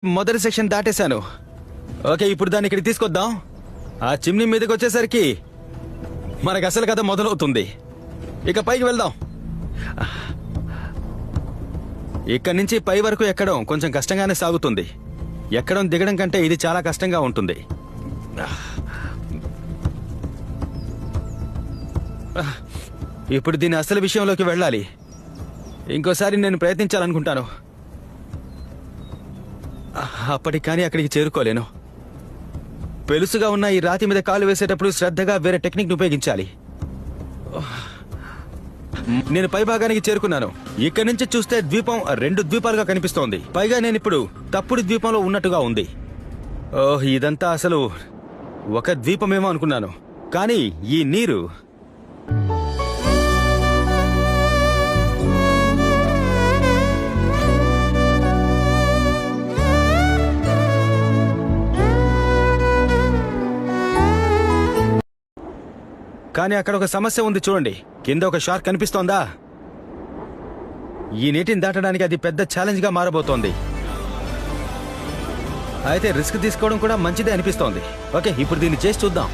మొదటి section దాటేశాను. Okay, ఇప్పుడు దాన్ని ఇక్కడికి తీసుకొద్దాం. ఆ చిమ్నీ మీదకి వచ్చేసరికి మనకు అసలు కథ మొదలవుతుంది. ఇక పైకి వెళ్దాం. ఇక్కడి నుంచి పై వరకు ఎక్కడం కొంచెం కష్టంగానే సాగుతుంది. ఎక్కడం దిగడం కంటే ఇది చాలా కష్టంగా ఉంటుంది. ఇప్పుడు దీని అసలు విషయంలోకి వెళ్ళాలి. ఇంకోసారి నేను ప్రయత్నించాలనుకుంటాను. అప్పటికి కానీ అక్కడికి చేరుకోలేను. పెలుసుగా ఉన్న ఈ రాతి మీద కాలు వేసేటప్పుడు శ్రద్ధగా వేరే టెక్నిక్ని ఉపయోగించాలి. నేను పై భాగానికి చేరుకున్నాను. ఇక్కడి నుంచి చూస్తే ద్వీపం 2 ద్వీపాలుగా కనిపిస్తోంది. పైగా నేను ఇప్పుడు తప్పుడు ద్వీపంలో ఉన్నట్టుగా ఉంది. ఓహ్, ఇదంతా అసలు ఒక ద్వీపమేమో అనుకున్నాను. కానీ ఈ నీరు కానీ అక్కడ ఒక సమస్య ఉంది చూడండి. కింద ఒక షార్క్ కనిపిస్తోందా? ఈ నీటిని దాటడానికి అది పెద్ద ఛాలెంజ్ గా మారబోతోంది. అయితే రిస్క్ తీసుకోవడం కూడా మంచిదే అనిపిస్తోంది. ఓకే, ఇప్పుడు దీన్ని చేసి చూద్దాం.